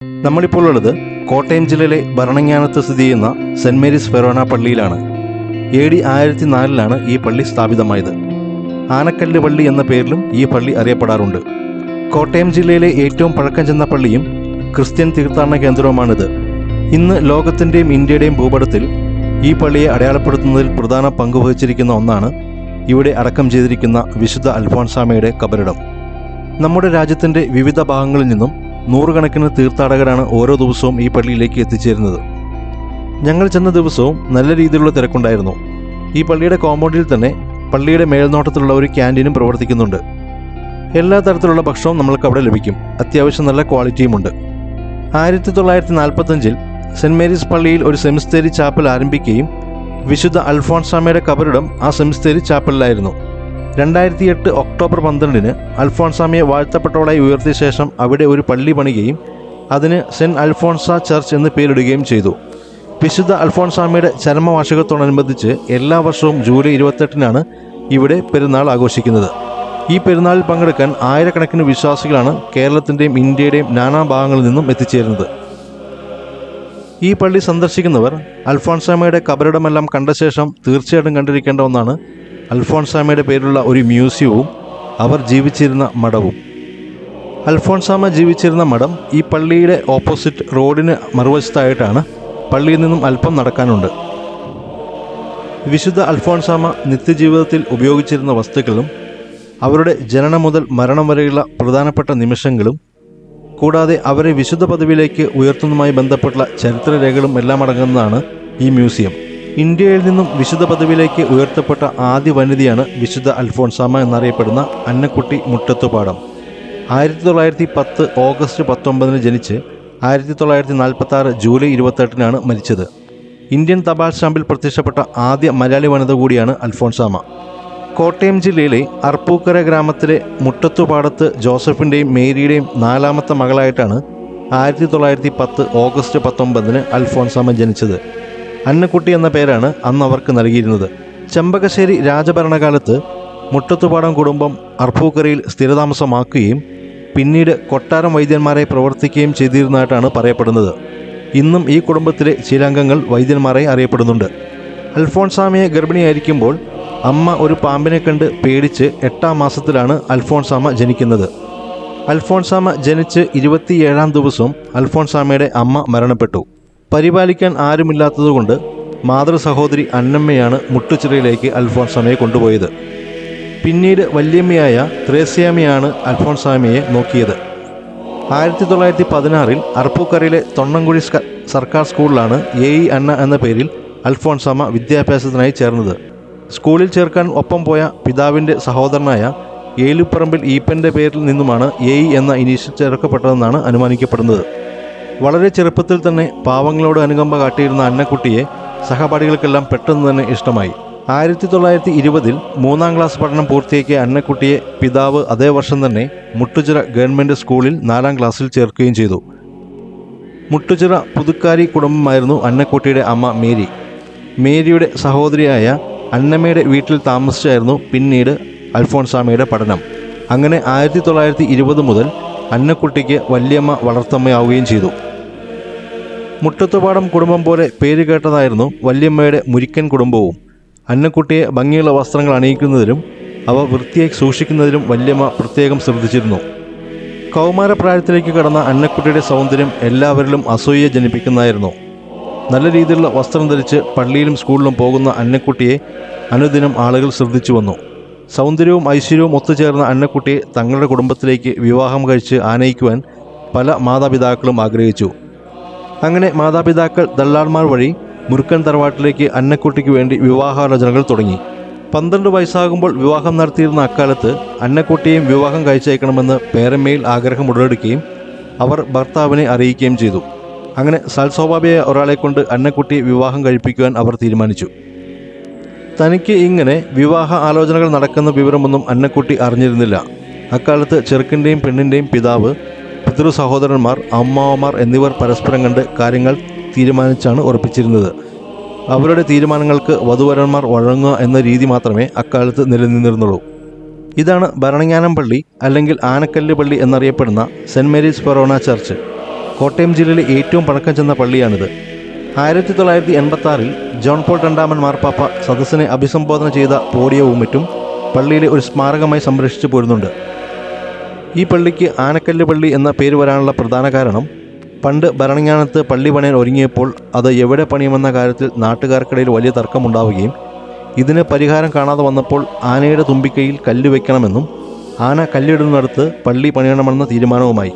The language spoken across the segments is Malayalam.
നമ്മളിപ്പോൾ ഉള്ളത് കോട്ടയം ജില്ലയിലെ ഭരണങ്ങാനത്ത് സ്ഥിതി ചെയ്യുന്ന സെൻറ് മേരീസ് ഫെറോന പള്ളിയിലാണ്. AD 1004 ഈ പള്ളി സ്ഥാപിതമായത്. ആനക്കല്ല് പള്ളി എന്ന പേരിലും ഈ പള്ളി അറിയപ്പെടാറുണ്ട്. കോട്ടയം ജില്ലയിലെ ഏറ്റവും പഴക്കം ചെന്ന പള്ളിയും ക്രിസ്ത്യൻ തീർത്ഥാടന കേന്ദ്രവുമാണിത്. ഇന്ന് ലോകത്തിൻ്റെയും ഇന്ത്യയുടെയും ഭൂപടത്തിൽ ഈ പള്ളിയെ അടയാളപ്പെടുത്തുന്നതിൽ പ്രധാന പങ്ക് വഹിച്ചിരിക്കുന്ന ഒന്നാണ് ഇവിടെ അടക്കം ചെയ്തിരിക്കുന്ന വിശുദ്ധ അൽഫോൻസാമയുടെ കബറിടം. നമ്മുടെ രാജ്യത്തിൻ്റെ വിവിധ ഭാഗങ്ങളിൽ നിന്നും നൂറുകണക്കിന് തീർത്ഥാടകരാണ് ഓരോ ദിവസവും ഈ പള്ളിയിലേക്ക് എത്തിച്ചേരുന്നത്. ഞങ്ങൾ ചെന്ന ദിവസവും നല്ല രീതിയിലുള്ള തിരക്കുണ്ടായിരുന്നു. ഈ പള്ളിയുടെ കോമ്പൗണ്ടിൽ തന്നെ പള്ളിയുടെ മേൽനോട്ടത്തിലുള്ള ഒരു ക്യാൻറ്റീനും പ്രവർത്തിക്കുന്നുണ്ട്. എല്ലാ തരത്തിലുള്ള ഭക്ഷണവും നമ്മൾക്ക് അവിടെ ലഭിക്കും. അത്യാവശ്യം നല്ല ക്വാളിറ്റിയുമുണ്ട്. 1945 സെൻറ് മേരീസ് പള്ളിയിൽ ഒരു സെമിത്തേരി ചാപ്പൽ ആരംഭിക്കുകയും വിശുദ്ധ അൽഫോൻസാമയുടെ കബറിടം ആ സെമിത്തേരി ചാപ്പലിലായിരുന്നു. 2008 ഒക്ടോബർ 12 അൽഫോൻസാമയെ വാഴ്ത്തപ്പെട്ടവളായി ഉയർത്തിയ ശേഷം അവിടെ ഒരു പള്ളി പണിയുകയും അതിന് സെൻറ് അൽഫോൻസ ചർച്ച് എന്ന് പേരിടുകയും ചെയ്തു. വിശുദ്ധ അൽഫോൻസാമയുടെ ചരമവാർഷികത്തോടനുബന്ധിച്ച് എല്ലാ വർഷവും ജൂലൈ 28 ഇവിടെ പെരുന്നാൾ ആഘോഷിക്കുന്നത്. ഈ പെരുന്നാളിൽ പങ്കെടുക്കാൻ ആയിരക്കണക്കിന് വിശ്വാസികളാണ് കേരളത്തിൻ്റെയും ഇന്ത്യയുടെയും നാനാഭാഗങ്ങളിൽ നിന്നും എത്തിച്ചേരുന്നത്. ഈ പള്ളി സന്ദർശിക്കുന്നവർ അൽഫോൻസാമയുടെ കബറിടമെല്ലാം കണ്ട ശേഷം തീർച്ചയായിട്ടും കണ്ടിരിക്കേണ്ട ഒന്നാണ് അൽഫോൻസാമയുടെ പേരിലുള്ള ഒരു മ്യൂസിയവും അവർ ജീവിച്ചിരുന്ന മഠവും. അൽഫോൻസാമ ജീവിച്ചിരുന്ന മഠം ഈ പള്ളിയുടെ ഓപ്പോസിറ്റ് റോഡിന് മറുവശത്തായിട്ടാണ്. പള്ളിയിൽ നിന്നും അല്പം നടക്കാനുണ്ട്. വിശുദ്ധ അൽഫോൻസാമ നിത്യജീവിതത്തിൽ ഉപയോഗിച്ചിരുന്ന വസ്തുക്കളും അവരുടെ ജനനം മുതൽ മരണം വരെയുള്ള പ്രധാനപ്പെട്ട നിമിഷങ്ങളും കൂടാതെ അവരെ വിശുദ്ധ പദവിയിലേക്ക് ഉയർത്തുന്നതുമായി ബന്ധപ്പെട്ട ചരിത്രരേഖകളും എല്ലാം അടങ്ങുന്നതാണ് ഈ മ്യൂസിയം. ഇന്ത്യയിൽ നിന്നും വിശുദ്ധ പദവിയിലേക്ക് ഉയർത്തപ്പെട്ട ആദ്യ വനിതയാണ് വിശുദ്ധ അൽഫോൻസാമ എന്നറിയപ്പെടുന്ന അന്നക്കുട്ടി മുട്ടത്തുപാടം. 1910 ഓഗസ്റ്റ് 19 ജനിച്ച് 1946 ജൂലൈ 28 മരിച്ചത്. ഇന്ത്യൻ തപാൽ സ്റ്റാമ്പിൽ പ്രത്യക്ഷപ്പെട്ട ആദ്യ മലയാളി വനിത കൂടിയാണ് അൽഫോൻസാമ. കോട്ടയം ജില്ലയിലെ അർപ്പൂക്കര ഗ്രാമത്തിലെ മുട്ടത്തുപാടത്ത് ജോസഫിൻ്റെയും മേരിയുടെയും 4ാമത്തെ മകളായിട്ടാണ് 1910 ഓഗസ്റ്റ് 19 അൽഫോൻസാമ ജനിച്ചത്. അന്നക്കുട്ടി എന്ന പേരാണ് അന്ന് അവർക്ക് നൽകിയിരുന്നത്. ചെമ്പകശ്ശേരി രാജഭരണകാലത്ത് മുട്ടത്തുപാടം കുടുംബം അർപ്പൂക്കരയിൽ സ്ഥിരതാമസമാക്കുകയും പിന്നീട് കൊട്ടാരം വൈദ്യന്മാരെ പ്രവർത്തിക്കുകയും ചെയ്തിരുന്നതായിട്ടാണ് പറയപ്പെടുന്നത്. ഇന്നും ഈ കുടുംബത്തിലെ ചില അംഗങ്ങൾ വൈദ്യന്മാരായി അറിയപ്പെടുന്നുണ്ട്. അൽഫോൻസാമയെ ഗർഭിണിയായിരിക്കുമ്പോൾ അമ്മ ഒരു പാമ്പിനെ കണ്ട് പേടിച്ച് 8ാം മാസത്തിലാണ് അൽഫോൻസാമ ജനിക്കുന്നത്. അൽഫോൻസാമ ജനിച്ച് 27ാം ദിവസവും അൽഫോൻസാമയുടെ അമ്മ മരണപ്പെട്ടു. പരിപാലിക്കാൻ ആരുമില്ലാത്തതുകൊണ്ട് മാതൃ സഹോദരി അന്നമ്മയാണ് മുട്ടുചിറയിലേക്ക് അൽഫോൻസാമയെ കൊണ്ടുപോയത്. പിന്നീട് വല്യമ്മയായ ത്രേസ്യാമ്മയാണ് അൽഫോൻസാമയെ നോക്കിയത്. 1916 അർപ്പൂക്കരയിലെ തൊണ്ണംകുഴി സർക്കാർ സ്കൂളിലാണ് AE അന്ന എന്ന പേരിൽ അൽഫോൻസാമ വിദ്യാഭ്യാസത്തിനായി ചേർന്നത്. സ്കൂളിൽ ചേർക്കാൻ ഒപ്പം പോയ പിതാവിൻ്റെ സഹോദരനായ ഏലുപ്പറമ്പിൽ ഈപ്പൻ്റെ പേരിൽ നിന്നുമാണ് AE എന്ന ഇനീഷ്യൽ ചേർക്കപ്പെട്ടതെന്നാണ് അനുമാനിക്കപ്പെടുന്നത്. വളരെ ചെറുപ്പത്തിൽ തന്നെ പാവങ്ങളോട് അനുകമ്പ കാട്ടിയിരുന്ന അന്നക്കുട്ടിയെ സഹപാഠികൾക്കെല്ലാം പെട്ടെന്ന് തന്നെ ഇഷ്ടമായി. 1920 3ാം ക്ലാസ് പഠനം പൂർത്തിയാക്കിയ അന്നക്കുട്ടിയെ പിതാവ് അതേ വർഷം തന്നെ മുട്ടുചിറ ഗവൺമെൻറ് സ്കൂളിൽ 4ാം ക്ലാസ്സിൽ ചേർക്കുകയും ചെയ്തു. മുട്ടുചിറ പുതുക്കാരി കുടുംബമായിരുന്നു അന്നക്കുട്ടിയുടെ അമ്മ മേരി. മേരിയുടെ സഹോദരിയായ അന്നമ്മയുടെ വീട്ടിൽ താമസിച്ചായിരുന്നു പിന്നീട് അൽഫോൻസാമയുടെ പഠനം. അങ്ങനെ 1920 മുതൽ അന്നക്കുട്ടിക്ക് വല്യമ്മ വളർത്തമ്മയാവുകയും ചെയ്തു. മുട്ടത്തുപാടം കുടുംബം പോലെ പേര് കേട്ടതായിരുന്നു വല്യമ്മയുടെ മുരിക്കൻ കുടുംബവും. അന്നക്കുട്ടിയെ ഭംഗിയുള്ള വസ്ത്രങ്ങൾ അണിയിക്കുന്നതിലും അവ വൃത്തിയായി സൂക്ഷിക്കുന്നതിലും വല്യമ്മ പ്രത്യേകം ശ്രദ്ധിച്ചിരുന്നു. കൗമാരപ്രായത്തിലേക്ക് കടന്ന അന്നക്കുട്ടിയുടെ സൗന്ദര്യം എല്ലാവരിലും അസൂയ ജനിപ്പിക്കുന്നതായിരുന്നു. നല്ല രീതിയിലുള്ള വസ്ത്രം ധരിച്ച് പള്ളിയിലും സ്കൂളിലും പോകുന്ന അന്നക്കുട്ടിയെ അനുദിനം ആളുകൾ ശ്രദ്ധിച്ചു വന്നു. സൗന്ദര്യവും ഐശ്വര്യവും ഒത്തുചേർന്ന അന്നക്കുട്ടിയെ തങ്ങളുടെ കുടുംബത്തിലേക്ക് വിവാഹം കഴിച്ച് ആനയിക്കുവാൻ പല മാതാപിതാക്കളും ആഗ്രഹിച്ചു. അങ്ങനെ മാതാപിതാക്കൾ ദല്ലാൾമാർ വഴി മുറുക്കൻ തറവാട്ടിലേക്ക് അന്നക്കുട്ടിക്ക് വേണ്ടി വിവാഹാലോചനകൾ തുടങ്ങി. 12 വയസ്സാകുമ്പോൾ വിവാഹം നടത്തിയിരുന്ന അക്കാലത്ത് അന്നക്കുട്ടിയെയും വിവാഹം കഴിച്ചയക്കണമെന്ന് പേരമ്മയിൽ ആഗ്രഹം ഉടലെടുക്കുകയും അവർ ഭർത്താവിനെ അറിയിക്കുകയും ചെയ്തു. അങ്ങനെ സൽസ്വഭാവിയായ ഒരാളെ കൊണ്ട് അന്നക്കുട്ടിയെ വിവാഹം കഴിപ്പിക്കുവാൻ അവർ തീരുമാനിച്ചു. തനിക്ക് ഇങ്ങനെ വിവാഹ ആലോചനകൾ നടക്കുന്ന വിവരമൊന്നും അന്നക്കുട്ടി അറിഞ്ഞിരുന്നില്ല. അക്കാലത്ത് ചെറുക്കൻ്റെയും പെണ്ണിൻ്റെയും പിതാവ്, പിതൃ സഹോദരന്മാർ, അമ്മാവന്മാർ എന്നിവർ പരസ്പരം കണ്ട് കാര്യങ്ങൾ തീരുമാനിച്ചാണ് ഉറപ്പിച്ചിരുന്നത്. അവരുടെ തീരുമാനങ്ങൾക്ക് വധുവരന്മാർ വഴങ്ങുക എന്ന രീതി മാത്രമേ അക്കാലത്ത് നിലനിന്നിരുന്നുള്ളൂ. ഇതാണ് ഭരണങ്ങാനം പള്ളി അല്ലെങ്കിൽ ആനക്കല്ല് പള്ളി എന്നറിയപ്പെടുന്ന സെൻറ് മേരീസ് ഫെറോന ചർച്ച്. കോട്ടയം ജില്ലയിലെ ഏറ്റവും പഴക്കം ചെന്ന പള്ളിയാണിത്. 1986 ജോൺ പോൾ രണ്ടാമൻ മാർപ്പാപ്പ സദസ്സിനെ അഭിസംബോധന ചെയ്ത പോഡിയവും മറ്റും പള്ളിയിലെ ഒരു സ്മാരകമായി സംരക്ഷിച്ചു പോരുന്നുണ്ട്. ഈ പള്ളിക്ക് ആനക്കല്ല് പള്ളി എന്ന പേര് വരാനുള്ള പ്രധാന കാരണം, പണ്ട് ഭരണങ്ങാനത്ത് പള്ളി പണിയാൻ ഒരുങ്ങിയപ്പോൾ അത് എവിടെ പണിയുമെന്ന കാര്യത്തിൽ നാട്ടുകാർക്കിടയിൽ വലിയ തർക്കമുണ്ടാവുകയും ഇതിന് പരിഹാരം കാണാതെ വന്നപ്പോൾ ആനയുടെ തുമ്പിക്കൈയിൽ കല്ല് വയ്ക്കണമെന്നും ആന കല്ലിടുന്നിടത്ത് പള്ളി പണിയണമെന്ന തീരുമാനവുമായി.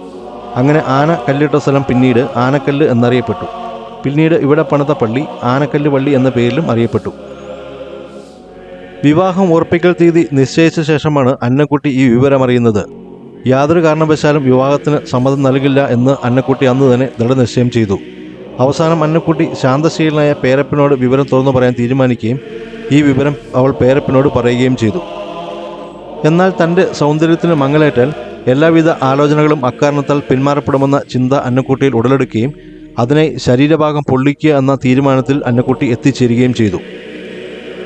അങ്ങനെ ആന കല്ലിട്ട സ്ഥലം പിന്നീട് ആനക്കല്ല് എന്നറിയപ്പെട്ടു. പിന്നീട് ഇവിടെ പണിത പള്ളി ആനക്കല്ല് പള്ളി എന്ന പേരിലും അറിയപ്പെട്ടു. വിവാഹം ഉറപ്പിക്കൽ തീയതി നിശ്ചയിച്ച ശേഷമാണ് അന്നക്കുട്ടി ഈ വിവരമറിയുന്നത്. യാതൊരു കാരണവശാലും വിവാഹത്തിന് സമ്മതം നൽകില്ല എന്ന് അന്നക്കുട്ടി അന്ന് തന്നെ ദൃഢനിശ്ചയം ചെയ്തു. അവസാനം അന്നക്കുട്ടി ശാന്തശീലനായ പേരപ്പനോട് വിവരം തുറന്നു പറയാൻ തീരുമാനിക്കുകയും ഈ വിവരം അവൾ പേരപ്പനോട് പറയുകയും ചെയ്തു. എന്നാൽ തൻ്റെ സൗന്ദര്യത്തിന് മങ്ങലേറ്റാൽ എല്ലാവിധ ആലോചനകളും അക്കാരണത്താൽ പിന്മാറപ്പെടുമെന്ന ചിന്ത അന്നക്കുട്ടിയിൽ ഉടലെടുക്കുകയും അതിനെ ശരീരഭാഗം പൊള്ളിക്കുക എന്ന തീരുമാനത്തിൽ അന്നക്കുട്ടി എത്തിച്ചേരുകയും ചെയ്തു.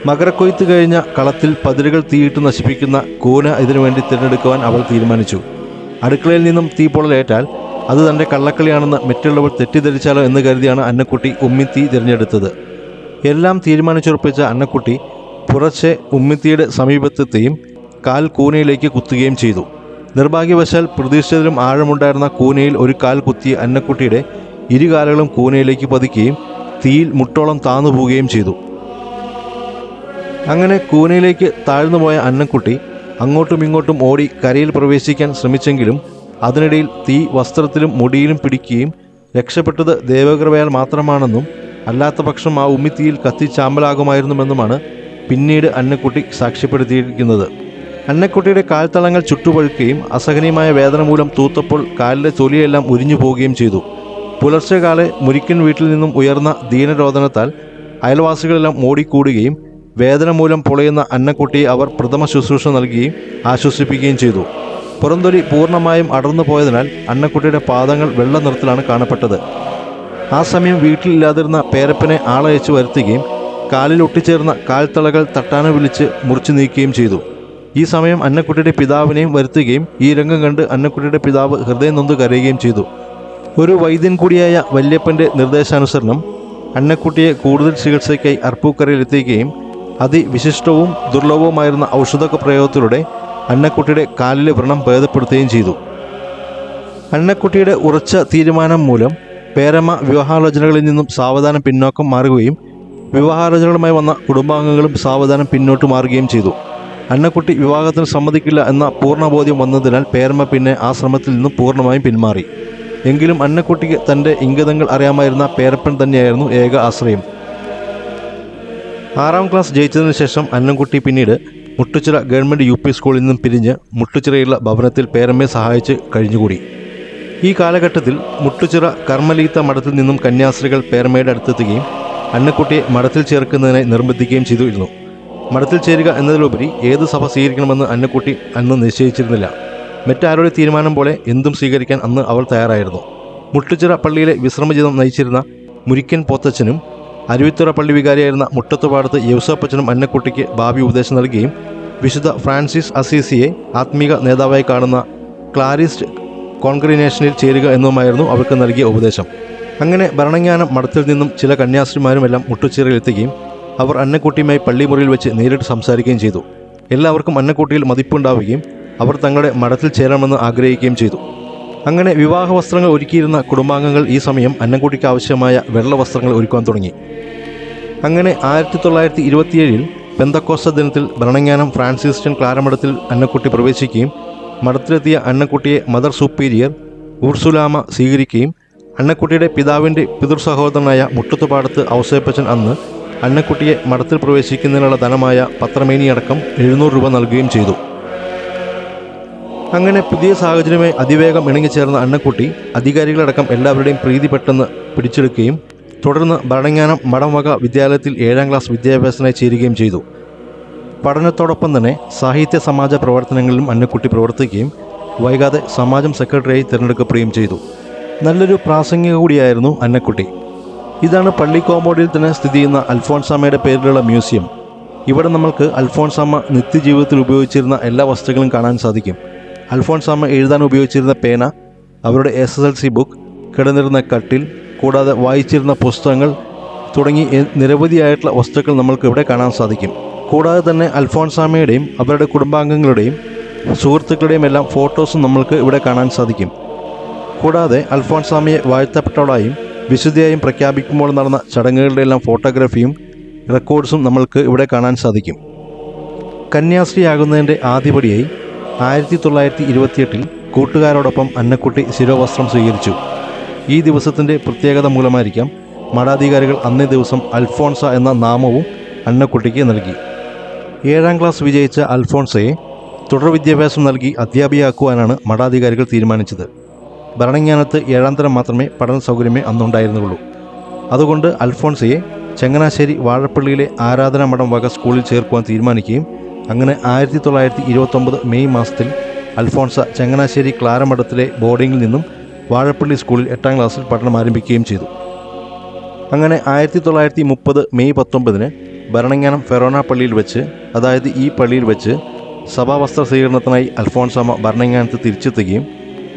മകരക്കൊയ്ത്ത് കഴിഞ്ഞ കളത്തിൽ പതിരുകൾ തീയിട്ട് നശിപ്പിക്കുന്ന കൂന ഇതിനുവേണ്ടി തിരഞ്ഞെടുക്കുവാൻ അവൾ തീരുമാനിച്ചു. അടുക്കളയിൽ നിന്നും തീ പൊള്ളലേറ്റാൽ അത് തൻ്റെ കള്ളക്കളിയാണെന്ന് മറ്റുള്ളവർ തെറ്റിദ്ധരിച്ചാലോ എന്ന് കരുതിയാണ് അന്നക്കുട്ടി ഉമ്മിത്തീ തിരഞ്ഞെടുത്തത്. എല്ലാം തീരുമാനിച്ചുറപ്പിച്ച അന്നക്കുട്ടി പുറച്ചെ ഉമ്മിത്തീയുടെ സമീപത്തെത്തുകയും കാൽ കൂനയിലേക്ക് കുത്തുകയും ചെയ്തു. നിർഭാഗ്യവശാൽ പ്രതീക്ഷിച്ചതിലും ആഴമുണ്ടായിരുന്ന കൂനയിൽ ഒരു കാൽ കുത്തിയ അന്നക്കുട്ടിയുടെ ഇരുകാലുകളും കൂനയിലേക്ക് പതിക്കുകയും തീയിൽ മുട്ടോളം താന്നു പോവുകയും ചെയ്തു. അങ്ങനെ കൂനയിലേക്ക് താഴ്ന്നുപോയ അന്നക്കുട്ടി അങ്ങോട്ടും ഇങ്ങോട്ടും ഓടി കരയിൽ പ്രവേശിക്കാൻ ശ്രമിച്ചെങ്കിലും അതിനിടയിൽ തീ വസ്ത്രത്തിലും മുടിയിലും പിടിക്കുകയും രക്ഷപ്പെട്ടത് ദൈവകൃപയാൽ മാത്രമാണെന്നും അല്ലാത്ത പക്ഷം ആ ഉമ്മിത്തീയിൽ കത്തിച്ചാമ്പലാകുമായിരുന്നുമെന്നുമാണ് പിന്നീട് അന്നക്കുട്ടി സാക്ഷ്യപ്പെടുത്തിയിരിക്കുന്നത്. അന്നക്കുട്ടിയുടെ കാൽത്തളങ്ങൾ ചുട്ടുപഴുക്കുകയും അസഹനീയമായ വേദന മൂലം തൂത്തപ്പോൾ കാലിലെ തൊലിയെല്ലാം ഉരിഞ്ഞു പോവുകയും ചെയ്തു. പുലർച്ചെ കാലെ മുരിക്കൻ വീട്ടിൽ നിന്നും ഉയർന്ന ദീനരോധനത്താൽ അയൽവാസികളെല്ലാം ഓടിക്കൂടുകയും വേദന മൂലം പൊളയുന്ന അന്നക്കുട്ടിയെ അവർ പ്രഥമ ശുശ്രൂഷ നൽകുകയും ആശ്വസിപ്പിക്കുകയും ചെയ്തു. പുറംതൊലി പൂർണ്ണമായും അടർന്നു പോയതിനാൽ അന്നക്കുട്ടിയുടെ പാദങ്ങൾ വെള്ള നിറത്തിലാണ് കാണപ്പെട്ടത്. ആ സമയം വീട്ടിലില്ലാതിരുന്ന പേരപ്പനെ ആളയച്ചു വരുത്തുകയും കാലിൽ ഒട്ടിച്ചേർന്ന കാൽത്തളകൾ തട്ടാന വിളിച്ച് മുറിച്ചു നീക്കുകയും ചെയ്തു. ഈ സമയം അന്നക്കുട്ടിയുടെ പിതാവിനെയും വരുത്തുകയും ഈ രംഗം കണ്ട് അന്നക്കുട്ടിയുടെ പിതാവ് ഹൃദയം നൊന്ത് കരയുകയും ചെയ്തു. ഒരു വൈദ്യൻ കൂടിയായ വല്യപ്പൻ്റെ നിർദ്ദേശാനുസരണം അന്നക്കുട്ടിയെ കൂടുതൽ ചികിത്സയ്ക്കായി അർപ്പൂക്കരയിൽ എത്തിക്കുകയും അതിവിശിഷ്ടവും ദുർലഭവുമായിരുന്ന ഔഷധ പ്രയോഗത്തിലൂടെ അന്നക്കുട്ടിയുടെ കാലിലെ വ്രണം ഭേദപ്പെടുത്തുകയും ചെയ്തു. അന്നക്കുട്ടിയുടെ ഉറച്ച തീരുമാനം മൂലം പേരമ്മ വിവാഹാലോചനകളിൽ നിന്നും സാവധാനം പിന്നോക്കം മാറുകയും വിവാഹാലോചനകളുമായി വന്ന കുടുംബാംഗങ്ങളും സാവധാനം പിന്നോട്ട് മാറുകയും ചെയ്തു. അന്നക്കുട്ടി വിവാഹത്തിന് സമ്മതിക്കില്ല എന്ന പൂർണ്ണബോധ്യം വന്നതിനാൽ പേരമ്മ പിന്നെ ആ ശ്രമത്തിൽ നിന്നും പൂർണ്ണമായും പിന്മാറി. എങ്കിലും അന്നക്കുട്ടിക്ക് തൻ്റെ ഇംഗിതങ്ങൾ അറിയാമായിരുന്ന പേരപ്പൻ തന്നെയായിരുന്നു ഏക ആശ്രയം. 6ാം ക്ലാസ് ജയിച്ചതിനു ശേഷം അന്നക്കുട്ടി പിന്നീട് മുട്ടുച്ചിറ ഗവൺമെൻറ് UP സ്കൂളിൽ നിന്നും പിരിഞ്ഞ് മുട്ടുച്ചിറയുള്ള ഭവനത്തിൽ പേരമ്മയെ സഹായിച്ച് കഴിഞ്ഞുകൂടി. ഈ കാലഘട്ടത്തിൽ മുട്ടുച്ചിറ കർമ്മലീത്ത മഠത്തിൽ നിന്നും കന്യാസ്ത്രീകൾ പേരമ്മയുടെ അടുത്തെത്തുകയും അന്നക്കുട്ടിയെ മഠത്തിൽ ചേർക്കുന്നതിനായി നിർബന്ധിക്കുകയും ചെയ്തിരുന്നു. മഠത്തിൽ ചേരുക എന്നതിലുപരി ഏത് സഭ സ്വീകരിക്കണമെന്ന് അന്നക്കുട്ടി അന്ന് നിശ്ചയിച്ചിരുന്നില്ല. മറ്റാരുടെ തീരുമാനം പോലെ എന്തും സ്വീകരിക്കാൻ അന്ന് അവൾ തയ്യാറായിരുന്നു. മുട്ടുച്ചിറ പള്ളിയിലെ വിശ്രമജീവിതം നയിച്ചിരുന്ന മുരിക്കൻ പോത്തച്ഛനും അരുവിത്തുറ പള്ളി വികാരിയായിരുന്ന മുട്ടത്തുപാടത്ത് യൗസപ്പച്ചനും അന്നക്കുട്ടിക്ക് ഭാവി ഉപദേശം നൽകുകയും വിശുദ്ധ ഫ്രാൻസിസ് അസീസിയെ ആത്മീക നേതാവായി കാണുന്ന ക്ലാരിസ്റ്റ് കോൺഗ്രിനേഷനിൽ ചേരുക എന്നുമായിരുന്നു അവർക്ക് നൽകിയ ഉപദേശം. അങ്ങനെ ഭരണജ്ഞാനം മഠത്തിൽ നിന്നും ചില കന്യാസ്ത്രീമാരുമെല്ലാം മുട്ടുച്ചിറയിലെത്തുകയും അവർ അന്നക്കുട്ടിയുമായി പള്ളിമുറിയിൽ വെച്ച് നേരിട്ട് സംസാരിക്കുകയും ചെയ്തു. എല്ലാവർക്കും അന്നക്കുട്ടിയിൽ മതിപ്പുണ്ടാവുകയും അവർ തങ്ങളുടെ മഠത്തിൽ ചേരണമെന്ന് ആഗ്രഹിക്കുകയും ചെയ്തു. അങ്ങനെ വിവാഹ വസ്ത്രങ്ങൾ ഒരുക്കിയിരുന്ന കുടുംബാംഗങ്ങൾ ഈ സമയം അന്നക്കുട്ടിക്ക് ആവശ്യമായ വെള്ള വസ്ത്രങ്ങൾ ഒരുക്കാൻ തുടങ്ങി. അങ്ങനെ 1927 പെന്തക്കോസ്ത ദിനത്തിൽ ഭരണജ്ഞാനം ഫ്രാൻസിസ്കൻ ക്ലാരമഠത്തിൽ അന്നക്കുട്ടി പ്രവേശിക്കുകയും മഠത്തിലെത്തിയ അന്നക്കുട്ടിയെ മദർ സുപ്പീരിയർ ഊർസുലാമ സ്വീകരിക്കുകയും അന്നക്കുട്ടിയുടെ പിതാവിൻ്റെ പിതൃസഹോദരനായ മുട്ടത്തുപാടത്ത് ഔസേപ്പച്ചൻ അന്ന് അന്നക്കുട്ടിയെ മഠത്തിൽ പ്രവേശിക്കുന്നതിനുള്ള ധനമായ പത്രമേനിയടക്കം 700 രൂപ നൽകുകയും ചെയ്തു. അങ്ങനെ പുതിയ സാഹചര്യമായി അതിവേഗം ഇണങ്ങിച്ചേർന്ന അന്നക്കുട്ടി അധികാരികളടക്കം എല്ലാവരുടെയും പ്രീതി പെട്ടെന്ന് പിടിച്ചെടുക്കുകയും തുടർന്ന് ഭരണജ്ഞാനം മഠംവക വിദ്യാലയത്തിൽ 7ാം ക്ലാസ് വിദ്യാഭ്യാസത്തിനായി ചേരുകയും ചെയ്തു. പഠനത്തോടൊപ്പം തന്നെ സാഹിത്യ സമാജ പ്രവർത്തനങ്ങളിലും അന്നക്കുട്ടി പ്രവർത്തിക്കുകയും വൈകാതെ സമാജം സെക്രട്ടറിയായി തിരഞ്ഞെടുക്കപ്പെടുകയും ചെയ്തു. നല്ലൊരു പ്രാസംഗിക കൂടിയായിരുന്നു അന്നക്കുട്ടി. ഇതാണ് പള്ളി കോമ്പൗണ്ടിൽ തന്നെ സ്ഥിതി ചെയ്യുന്ന അൽഫോൺസാമ്മയുടെ പേരിലുള്ള മ്യൂസിയം. ഇവിടെ നമ്മൾക്ക് അൽഫോൺസാമ്മ നിത്യജീവിതത്തിൽ ഉപയോഗിച്ചിരുന്ന എല്ലാ വസ്തുക്കളും കാണാൻ സാധിക്കും. അൽഫോൺസാമ്മ എഴുതാൻ ഉപയോഗിച്ചിരുന്ന പേന, അവരുടെ SSLC ബുക്ക്, കിടന്നിരുന്ന കട്ടിൽ, കൂടാതെ വായിച്ചിരുന്ന പുസ്തകങ്ങൾ തുടങ്ങി നിരവധിയായിട്ടുള്ള വസ്തുക്കൾ നമ്മൾക്ക് ഇവിടെ കാണാൻ സാധിക്കും. കൂടാതെ തന്നെ അൽഫോൺസാമയുടെയും അവരുടെ കുടുംബാംഗങ്ങളുടെയും സുഹൃത്തുക്കളുടെയും എല്ലാം ഫോട്ടോസും നമ്മൾക്ക് ഇവിടെ കാണാൻ സാധിക്കും. കൂടാതെ അൽഫോൺസാമയെ വാഴ്ത്തപ്പെട്ടവളായും വിശുദ്ധയായും പ്രഖ്യാപിക്കുമ്പോൾ നടന്ന ചടങ്ങുകളുടെ എല്ലാം ഫോട്ടോഗ്രാഫിയും റെക്കോർഡ്സും നമ്മൾക്ക് ഇവിടെ കാണാൻ സാധിക്കും. കന്യാസ്ത്രീയാകുന്നതിൻ്റെ ആദ്യപടിയായി 1928 കൂട്ടുകാരോടൊപ്പം അന്നക്കുട്ടി ശിരോവസ്ത്രം സ്വീകരിച്ചു. ഈ ദിവസത്തിൻ്റെ പ്രത്യേകത മൂലമായിരിക്കാം മഠാധികാരികൾ അന്നേ ദിവസം അൽഫോൺസ എന്ന നാമവും അന്നക്കുട്ടിക്ക് നൽകി. 7ാം ക്ലാസ് വിജയിച്ച അൽഫോൺസയെ തുടർ വിദ്യാഭ്യാസം നൽകി അധ്യാപികയാക്കുവാനാണ് മഠാധികാരികൾ തീരുമാനിച്ചത്. ഭരണങ്ങാനത്ത് 7ാം തരം മാത്രമേ പഠന സൗകര്യമേ അന്നുണ്ടായിരുന്നുള്ളൂ. അതുകൊണ്ട് അൽഫോൺസയെ ചങ്ങനാശ്ശേരി വാഴപ്പള്ളിയിലെ ആരാധനാ മഠം വക സ്കൂളിൽ ചേർക്കുവാൻ തീരുമാനിക്കുകയും അങ്ങനെ 1929 മെയ് മാസത്തിൽ അൽഫോൺസ ചങ്ങനാശ്ശേരി ക്ലാര മഠത്തിലെ ബോർഡിങ്ങിൽ നിന്നും വാഴപ്പള്ളി സ്കൂളിൽ 8ാം ക്ലാസ്സിൽ പഠനം ആരംഭിക്കുകയും ചെയ്തു. അങ്ങനെ 1930 മെയ് 19 ഭരണങ്ങാനം ഫെറോന പള്ളിയിൽ വെച്ച്, അതായത് ഈ പള്ളിയിൽ വെച്ച് സഭാവസ്ത്ര സ്വീകരണത്തിനായി അൽഫോൺസാമ ഭരണങ്ങാനത്ത് തിരിച്ചെത്തുകയും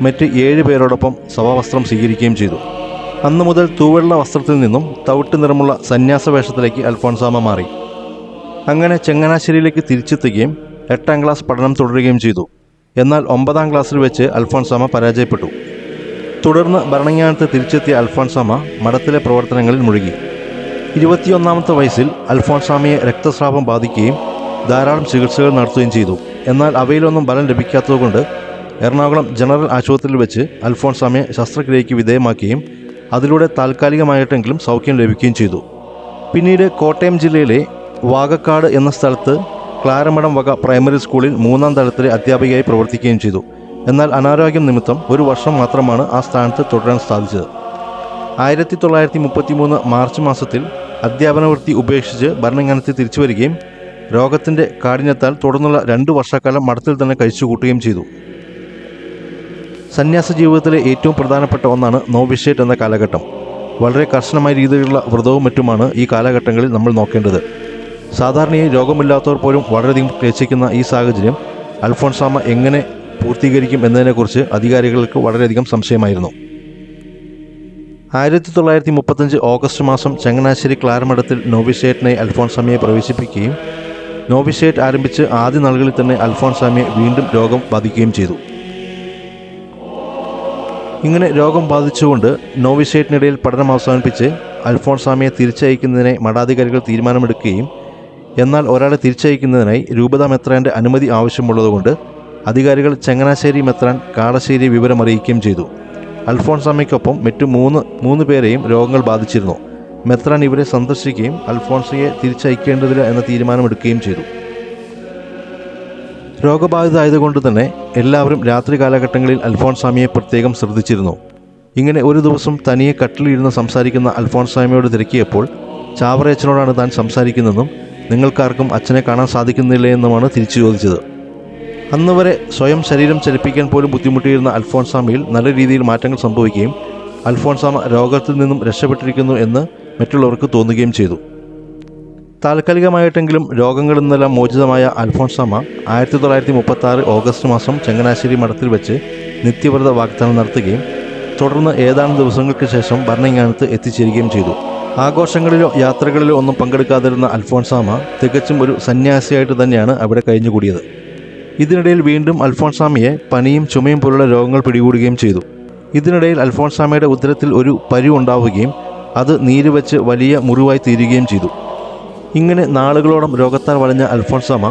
മറ്റ് 7 പേരോടൊപ്പം സഭാവസ്ത്രം സ്വീകരിക്കുകയും ചെയ്തു. അന്നു മുതൽ തൂവെള്ള വസ്ത്രത്തിൽ നിന്നും തവിട്ട് നിറമുള്ള സന്യാസ വേഷത്തിലേക്ക് അൽഫോൺസാമ മാറി. അങ്ങനെ ചങ്ങനാശ്ശേരിയിലേക്ക് തിരിച്ചെത്തുകയും 8ാം ക്ലാസ് പഠനം തുടരുകയും ചെയ്തു. എന്നാൽ 9ാം ക്ലാസ്സിൽ വെച്ച് അൽഫോൺസാമ പരാജയപ്പെട്ടു. തുടർന്ന് ഭരണങ്ങാനത്ത് തിരിച്ചെത്തിയ അൽഫോൺസാമ മഠത്തിലെ പ്രവർത്തനങ്ങളിൽ മുഴുകി. 21ാമത്തെ വയസ്സിൽ അൽഫോൺസാമയെ രക്തസ്രാവം ബാധിക്കുകയും ധാരാളം ചികിത്സകൾ നടത്തുകയും ചെയ്തു. എന്നാൽ അവയിലൊന്നും ഫലം ലഭിക്കാത്തതുകൊണ്ട് എറണാകുളം ജനറൽ ആശുപത്രിയിൽ വെച്ച് അൽഫോൺസാമയെ ശസ്ത്രക്രിയയ്ക്ക് വിധേയമാക്കുകയും അതിലൂടെ താൽക്കാലികമായിട്ടെങ്കിലും സൗഖ്യം ലഭിക്കുകയും ചെയ്തു. പിന്നീട് കോട്ടയം ജില്ലയിലെ വാകക്കാട് എന്ന സ്ഥലത്ത് ക്ലാരമഠം വക പ്രൈമറി സ്കൂളിൽ 3ാം തലത്തിലെ അധ്യാപികയായി പ്രവർത്തിക്കുകയും ചെയ്തു. എന്നാൽ അനാരോഗ്യം നിമിത്തം 1 വർഷം മാത്രമാണ് ആ സ്ഥാനത്ത് തുടരാൻ സാധിച്ചത്. 1933 മാർച്ച് മാസത്തിൽ അധ്യാപന വൃത്തി ഉപേക്ഷിച്ച് ഭരണങ്ങാനത്തിൽ തിരിച്ചു വരികയും രോഗത്തിൻ്റെ കാഠിന്യത്താൽ തുടർന്നുള്ള 2 വർഷക്കാലം മഠത്തിൽ തന്നെ കഴിച്ചുകൂട്ടുകയും ചെയ്തു. സന്യാസ ജീവിതത്തിലെ ഏറ്റവും പ്രധാനപ്പെട്ട ഒന്നാണ് നോവിഷ്യേറ്റ് എന്ന കാലഘട്ടം. വളരെ കർശനമായ രീതിയിലുള്ള വ്രതവും മറ്റുമാണ് ഈ കാലഘട്ടങ്ങളിൽ നമ്മൾ നോക്കേണ്ടത്. സാധാരണയായി രോഗമില്ലാത്തവർ പോലും വളരെയധികം ക്ലേശിക്കുന്ന ഈ സാഹചര്യം അൽഫോൺസാമ എങ്ങനെ പൂർത്തീകരിക്കും എന്നതിനെക്കുറിച്ച് അധികാരികൾക്ക് വളരെയധികം സംശയമായിരുന്നു. 1935 ഓഗസ്റ്റ് മാസം ചങ്ങനാശ്ശേരി ക്ലാരമഠത്തിൽ നോവിഷ്യേറ്റിനായി അൽഫോൺസാമയെ പ്രവേശിപ്പിക്കുകയും നോവിഷ്യേറ്റ് ആരംഭിച്ച് ആദ്യ നാളുകളിൽ തന്നെ അൽഫോൺസാമയെ വീണ്ടും രോഗം ബാധിക്കുകയും ചെയ്തു. ഇങ്ങനെ രോഗം ബാധിച്ചുകൊണ്ട് നോവിഷ്യേറ്റിനിടയിൽ പഠനം അവസാനിപ്പിച്ച് അൽഫോൺസാമയെ തിരിച്ചയക്കുന്നതിനായി മഠാധികാരികൾ തീരുമാനമെടുക്കുകയും എന്നാൽ ഒരാളെ തിരിച്ചയക്കുന്നതിനായി രൂപതാ മെത്രാൻ്റെ അനുമതി ആവശ്യമുള്ളതുകൊണ്ട് അധികാരികൾ ചങ്ങനാശ്ശേരി മെത്രാൻ കാടശ്ശേരിയെ വിവരമറിയിക്കുകയും ചെയ്തു. അൽഫോൺസാമയ്ക്കൊപ്പം മറ്റു മൂന്ന് പേരെയും രോഗങ്ങൾ ബാധിച്ചിരുന്നു. മെത്രാൻ ഇവരെ സന്ദർശിക്കുകയും അൽഫോൺസയെ തിരിച്ചയക്കേണ്ടതില്ല എന്ന തീരുമാനമെടുക്കുകയും ചെയ്തു. രോഗബാധിതരായതുകൊണ്ട് തന്നെ എല്ലാവരും രാത്രി കാലഘട്ടങ്ങളിൽ അൽഫോൺസാമയെ പ്രത്യേകം ശ്രദ്ധിച്ചിരുന്നു. ഇങ്ങനെ ഒരു ദിവസം തനിയെ കട്ടിലിരുന്ന് സംസാരിക്കുന്ന അൽഫോൺസാമയോട് തിരക്കിയപ്പോൾ ചാവറയച്ചനോടാണ് താൻ സംസാരിക്കുന്നതെന്നും നിങ്ങൾക്കാർക്കും അച്ഛനെ കാണാൻ സാധിക്കുന്നില്ലേ എന്നുമാണ് തിരിച്ചു ചോദിച്ചത്. അന്ന് വരെ സ്വയം ശരീരം ചലിപ്പിക്കാൻ പോലും ബുദ്ധിമുട്ടിയിരുന്ന അൽഫോൺസാമയിൽ നല്ല രീതിയിൽ മാറ്റങ്ങൾ സംഭവിക്കുകയും അൽഫോൺസാമ രോഗത്തിൽ നിന്നും രക്ഷപ്പെട്ടിരിക്കുന്നു എന്ന് മറ്റുള്ളവർക്ക് തോന്നുകയും ചെയ്തു. താൽക്കാലികമായിട്ടെങ്കിലും രോഗങ്ങളിൽ നിന്നെല്ലാം മോചിതമായ അൽഫോൺസാമ 1936 ഓഗസ്റ്റ് മാസം ചങ്ങനാശ്ശേരി മഠത്തിൽ വെച്ച് നിത്യവ്രത വാഗ്ദാനം നടത്തുകയും തുടർന്ന് ഏതാനും ദിവസങ്ങൾക്ക് ശേഷം ഭരണങ്ങാനത്ത് എത്തിച്ചേരുകയും ചെയ്തു. ആഘോഷങ്ങളിലോ യാത്രകളിലോ ഒന്നും പങ്കെടുക്കാതിരുന്ന അൽഫോൺസാമ തികച്ചും ഒരു സന്യാസിയായിട്ട് തന്നെയാണ് അവിടെ കഴിഞ്ഞുകൂടിയത്. ഇതിനിടയിൽ വീണ്ടും അൽഫോൺസാമയെ പനിയും ചുമയും പോലുള്ള രോഗങ്ങൾ പിടികൂടുകയും ചെയ്തു. ഇതിനിടയിൽ അൽഫോൺസാമയുടെ ഉദരത്തിൽ ഒരു പരു ഉണ്ടാവുകയും അത് നീര് വെച്ച് വലിയ മുറിവായി തീരുകയും ചെയ്തു. ഇങ്ങനെ നാളുകളോളം രോഗത്താൽ വലഞ്ഞ അൽഫോൺസാമ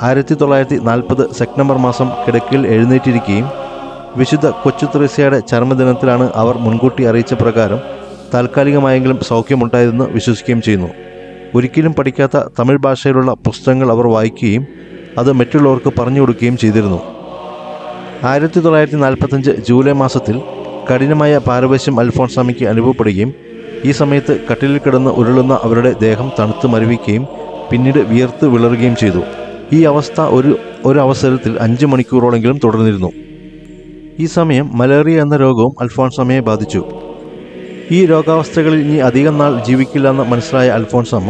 1940 സെപ്റ്റംബർ മാസം കിടക്കയിൽ എഴുന്നേറ്റിരിക്കുകയും വിശുദ്ധ കൊച്ചു ത്രേസ്യയുടെ ചരമദിനത്തിലാണ് അവർ മുൻകൂട്ടി അറിയിച്ച പ്രകാരം താൽക്കാലികമായെങ്കിലും സൗഖ്യമുണ്ടായതെന്ന് വിശ്വസിക്കുകയും ചെയ്യുന്നു. ഒരിക്കലും പഠിക്കാത്ത തമിഴ് ഭാഷയിലുള്ള പുസ്തകങ്ങൾ അവർ വായിക്കുകയും അത് മറ്റുള്ളവർക്ക് പറഞ്ഞു കൊടുക്കുകയും ചെയ്തിരുന്നു. 1945 ജൂലൈ മാസത്തിൽ കഠിനമായ പാരവശ്യം അൽഫോൺസാമയ്ക്ക് അനുഭവപ്പെടുകയും ഈ സമയത്ത് കട്ടിലിൽ കിടന്ന് ഉരുളുന്ന അവരുടെ ദേഹം തണുത്ത് മരവിക്കുകയും പിന്നീട് വിയർത്ത് വിളറുകയും ചെയ്തു. ഈ അവസ്ഥ ഒരു അവസരത്തിൽ 5 മണിക്കൂറോളെങ്കിലും തുടർന്നിരുന്നു. ഈ സമയം മലേറിയ എന്ന രോഗവും അൽഫോൺസാമയെ ബാധിച്ചു. ഈ രോഗാവസ്ഥകളിൽ ഇനി അധികം നാൾ ജീവിക്കില്ലെന്ന് മനസ്സിലായ അൽഫോൺസാമ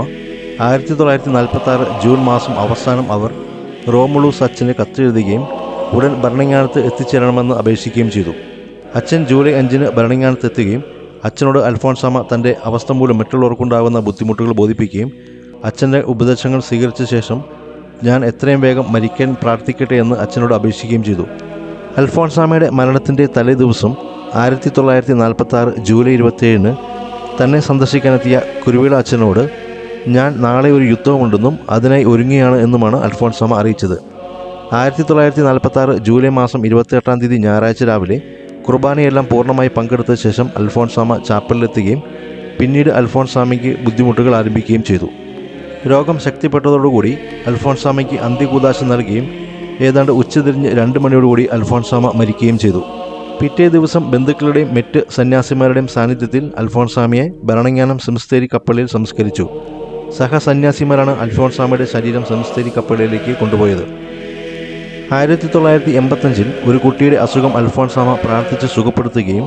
1946 ജൂൺ മാസം അവസാനം അവർ റോമുളൂസ് അച്ഛന് കത്തെഴുതുകയും ഉടൻ ഭരണങ്ങാനത്ത് എത്തിച്ചേരണമെന്ന് അപേക്ഷിക്കുകയും ചെയ്തു. അച്ഛൻ ജൂലൈ 5-ന് ഭരണങ്ങാനത്തെത്തുകയും അച്ഛനോട് അൽഫോൺസാമ്മ തൻ്റെ അവസ്ഥ മൂലം മറ്റുള്ളവർക്കുണ്ടാകുന്ന ബുദ്ധിമുട്ടുകൾ ബോധിപ്പിക്കുകയും അച്ഛൻ്റെ ഉപദേശങ്ങൾ സ്വീകരിച്ച ശേഷം ഞാൻ എത്രയും വേഗം മരിക്കാൻ പ്രാർത്ഥിക്കട്ടെ എന്ന് അച്ഛനോട് അപേക്ഷിക്കുകയും ചെയ്തു. അൽഫോൺസാമ്മയുടെ മരണത്തിൻ്റെ തലേ ദിവസം 1946 ജൂലൈ 27-ന് തന്നെ സന്ദർശിക്കാനെത്തിയ കുരുവിള അച്ഛനോട് ഞാൻ നാളെ ഒരു യുദ്ധമുണ്ടെന്നും അതിനായി ഒരുങ്ങുകയാണ് എന്നുമാണ് അൽഫോൺസാമ്മ അറിയിച്ചത്. 1946 ജൂലൈ മാസം 28-ാം തീയതി ഞായറാഴ്ച രാവിലെ കുർബാനയെല്ലാം പൂർണ്ണമായി പങ്കെടുത്ത ശേഷം അൽഫോൺസാമ്മ ചാപ്പലിലെത്തുകയും പിന്നീട് അൽഫോൺസാമ്മയ്ക്ക് ബുദ്ധിമുട്ടുകൾ ആരംഭിക്കുകയും ചെയ്തു. രോഗം ശക്തിപ്പെട്ടതോടുകൂടി അൽഫോൺസാമ്മയ്ക്ക് അന്ത്യകൂദാശ നൽകുകയും ഏതാണ്ട് ഉച്ചതിരിഞ്ഞ് 2 മണിയോടുകൂടി അൽഫോൺസാമ്മ മരിക്കുകയും ചെയ്തു. പിറ്റേ ദിവസം ബന്ധുക്കളുടെയും മറ്റ് സന്യാസിമാരുടെയും സാന്നിധ്യത്തിൽ അൽഫോൺസാമ്മയെ ഭരണങ്ങാനം സെമിത്തേരി കപ്പലിൽ സംസ്കരിച്ചു. സഹസന്യാസിമാരാണ് അൽഫോൺസാമ്മയുടെ ശരീരം സെമിത്തേരി കപ്പലിലേക്ക് കൊണ്ടുപോയത്. 1985-ൽ ഒരു കുട്ടിയുടെ അസുഖം അൽഫോൺസാമ്മ പ്രാർത്ഥിച്ച് സുഖപ്പെടുത്തുകയും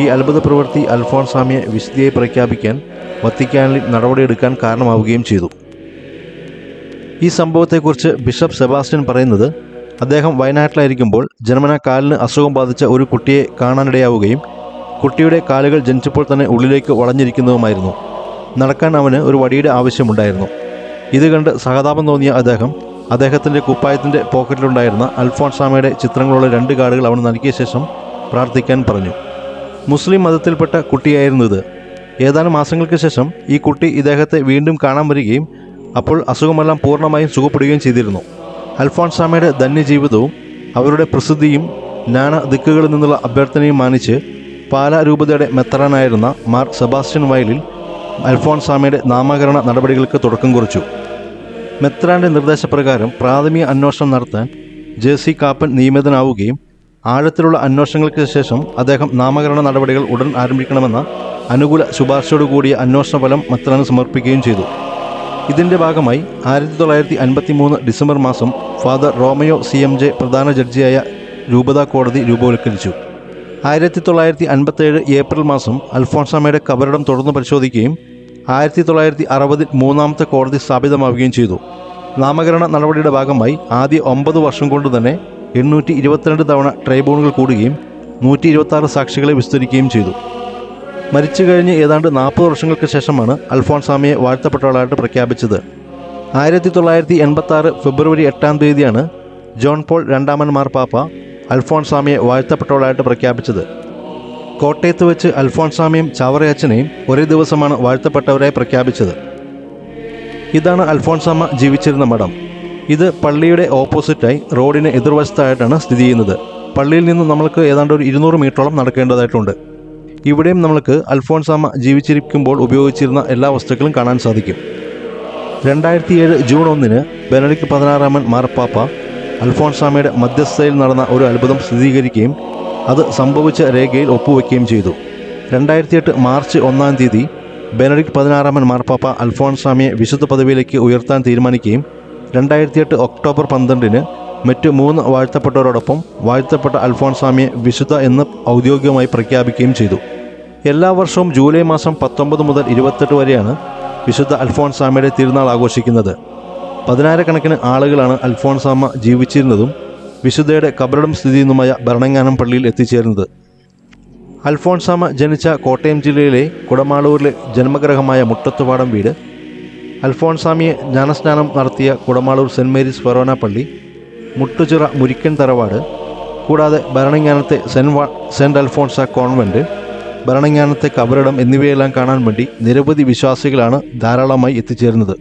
ഈ അത്ഭുത പ്രവൃത്തി അൽഫോൺസാമ്മയെ വിശുദ്ധിയായി പ്രഖ്യാപിക്കാൻ വത്തിക്കാനിൽ നടപടിയെടുക്കാൻ കാരണമാവുകയും ചെയ്തു. ഈ സംഭവത്തെക്കുറിച്ച് ബിഷപ്പ് സെബാസ്റ്റ്യൻ പറയുന്നത്, അദ്ദേഹം വയനാട്ടിലായിരിക്കുമ്പോൾ ജന്മനാ കാലിന് അസുഖം ബാധിച്ച ഒരു കുട്ടിയെ കാണാനിടയാവുകയും കുട്ടിയുടെ കാലുകൾ ജനിച്ചപ്പോൾ തന്നെ ഉള്ളിലേക്ക് വളഞ്ഞിരിക്കുന്നതുമായിരുന്നു. നടക്കാൻ അവന് ഒരു വടിയുടെ ആവശ്യമുണ്ടായിരുന്നു. ഇത് കണ്ട് സഹതാപം തോന്നിയ അദ്ദേഹത്തിൻ്റെ കുപ്പായത്തിൻ്റെ പോക്കറ്റിലുണ്ടായിരുന്ന അൽഫോൺസാമ്മയുടെ ചിത്രങ്ങളുള്ള 2 കാർഡുകൾ അവന് നൽകിയ ശേഷം പ്രാർത്ഥിക്കാൻ പറഞ്ഞു. മുസ്ലിം മതത്തിൽപ്പെട്ട കുട്ടിയായിരുന്നു ഇത്. ഏതാനും മാസങ്ങൾക്ക് ശേഷം ഈ കുട്ടി ഇദ്ദേഹത്തെ വീണ്ടും കാണാൻ വരികയും അപ്പോൾ അസുഖമെല്ലാം പൂർണ്ണമായും സുഖപ്പെടുകയും ചെയ്തിരുന്നു. അൽഫോൺസാമ്മയുടെ ധന്യജീവിതവും അവരുടെ പ്രസിദ്ധിയും നാനാ ദിക്കുകളിൽ നിന്നുള്ള അഭ്യർത്ഥനയും മാനിച്ച് പാലാ രൂപതയുടെ മെത്രാനായിരുന്ന മാർ സെബാസ്റ്റ്യൻ വയലിൽ അൽഫോൺസാമ്മയുടെ നാമകരണ നടപടികൾക്ക് തുടക്കം കുറിച്ചു. മെത്രാൻ്റെ നിർദ്ദേശപ്രകാരം പ്രാഥമിക അന്വേഷണം നടത്താൻ ജെ.സി. കാപ്പൻ നിയമിതനാവുകയും ആഴത്തിലുള്ള അന്വേഷണങ്ങൾക്ക് ശേഷം അദ്ദേഹം നാമകരണ നടപടികൾ ഉടൻ ആരംഭിക്കണമെന്ന അനുകൂല ശുപാർശയോടുകൂടിയ അന്വേഷണ ഫലം മെത്രാന് സമർപ്പിക്കുകയും ചെയ്തു. ഇതിൻ്റെ ഭാഗമായി 1953 ഡിസംബർ മാസം ഫാദർ റോമയോ CMJ പ്രധാന ജഡ്ജിയായ രൂപതാ കോടതി രൂപവത്കരിച്ചു. 1957 ഏപ്രിൽ മാസം അൽഫോൺസാമ്മയുടെ കബറിടം തുറന്നു പരിശോധിക്കുകയും 1960 മൂന്നാമത്തെ കോടതി സ്ഥാപിതമാവുകയും ചെയ്തു. നാമകരണ നടപടിയുടെ ഭാഗമായി ആദ്യ 9 വർഷം കൊണ്ട് തന്നെ 822 തവണ ട്രൈബ്യൂണുകൾ കൂടുകയും 126 സാക്ഷികളെ വിസ്തരിക്കുകയും ചെയ്തു. മരിച്ചു കഴിഞ്ഞ് ഏതാണ്ട് 40 വർഷങ്ങൾക്ക് ശേഷമാണ് അൽഫോൺസാമ്മയെ വാഴ്ത്തപ്പെട്ടവളായിട്ട് പ്രഖ്യാപിച്ചത്. 1986 ഫെബ്രുവരി 8-ാം തീയതിയാണ് ജോൺ പോൾ രണ്ടാമൻ മാർപ്പാപ്പ അൽഫോൺസാമ്മയെ വാഴ്ത്തപ്പെട്ടവളായിട്ട് പ്രഖ്യാപിച്ചത്. കോട്ടയത്ത് വെച്ച് അൽഫോൺസാമ്മയും ചാവറയച്ചനെയും ഒരേ ദിവസമാണ് വാഴ്ത്തപ്പെട്ടവരായി പ്രഖ്യാപിച്ചത്. ഇതാണ് അൽഫോൺസാമ്മ ജീവിച്ചിരുന്ന മഠം. ഇത് പള്ളിയുടെ ഓപ്പോസിറ്റായി റോഡിന് എതിർവശത്തായിട്ടാണ് സ്ഥിതി ചെയ്യുന്നത്. പള്ളിയിൽ നിന്ന് നമ്മൾക്ക് ഏതാണ്ട് ഒരു 200 മീറ്ററോളം നടക്കേണ്ടതായിട്ടുണ്ട്. ഇവിടെയും നമുക്ക് അൽഫോൺസാമ്മ ജീവിച്ചിരിക്കുമ്പോൾ ഉപയോഗിച്ചിരുന്ന എല്ലാ വസ്തുക്കളും കാണാൻ സാധിക്കും. 2007 ജൂൺ 1-ന് ബെനഡിക്ട് 16-ാമൻ മാർപ്പാപ്പ അൽഫോൺസാമ്മയുടെ മധ്യസ്ഥതയിൽ നടന്ന ഒരു അത്ഭുതം സ്ഥിരീകരിക്കുകയും അത് സംഭവിച്ച രേഖയിൽ ഒപ്പുവെക്കുകയും ചെയ്തു. 2008 മാർച്ച് 1-ാം തീയതി ബെനഡിക്ട് 16-ാമൻ മാർപ്പാപ്പ അൽഫോൺസാമ്മയെ വിശുദ്ധ പദവിയിലേക്ക് ഉയർത്താൻ തീരുമാനിക്കുകയും 2008 ഒക്ടോബർ 12-ന് മറ്റ് 3 വാഴ്ത്തപ്പെട്ടവരോടൊപ്പം വാഴ്ത്തപ്പെട്ട അൽഫോൺസാമ്മയെ വിശുദ്ധ എന്ന് ഔദ്യോഗികമായി പ്രഖ്യാപിക്കുകയും ചെയ്തു. എല്ലാ വർഷവും ജൂലൈ മാസം 19 മുതൽ 28 വരെയാണ് വിശുദ്ധ അൽഫോൺസാമ്മയുടെ തിരുനാൾ ആഘോഷിക്കുന്നത്. 10,000-കണക്കിന് ആളുകളാണ് അൽഫോൺസാമ്മ ജീവിച്ചിരുന്നതും വിശുദ്ധയുടെ കബറിടം സ്ഥിതി ചെയ്യുന്നതുമായ ഭരണങ്ങാനം പള്ളിയിൽ എത്തിച്ചേരുന്നത്. അൽഫോൺസാമ്മ ജനിച്ച കോട്ടയം ജില്ലയിലെ കുടമാളൂരിലെ ജന്മഗ്രഹമായ മുട്ടത്തുപാടം വീട്, അൽഫോൺസാമ്മയെ ജ്ഞാനസ്നാനം നടത്തിയ കുടമാളൂർ സെൻറ് മേരീസ് ഫെറോന പള്ളി, മുട്ടുചിറ മുരിക്കൻ തറവാട്, കൂടാതെ ഭരണങ്ങാനത്തെ സെൻറ് അൽഫോൺസ കോൺവെൻറ്റ്, ഭരണങ്ങാനത്തെ കബറിടം എന്നിവയെല്ലാം കാണാൻ വേണ്ടി നിരവധി വിശ്വാസികളാണ് ധാരാളമായി എത്തിച്ചേരുന്നത്.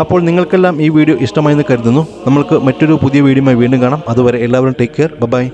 അപ്പോൾ നിങ്ങൾക്കെല്ലാം ഈ വീഡിയോ ഇഷ്ടമായെന്ന് കരുതുന്നു. നമ്മൾക്ക് മറ്റൊരു പുതിയ വീഡിയോയുമായി വീണ്ടും കാണാം. അതുവരെ എല്ലാവരും ടേക്ക് കെയർ. ബൈ.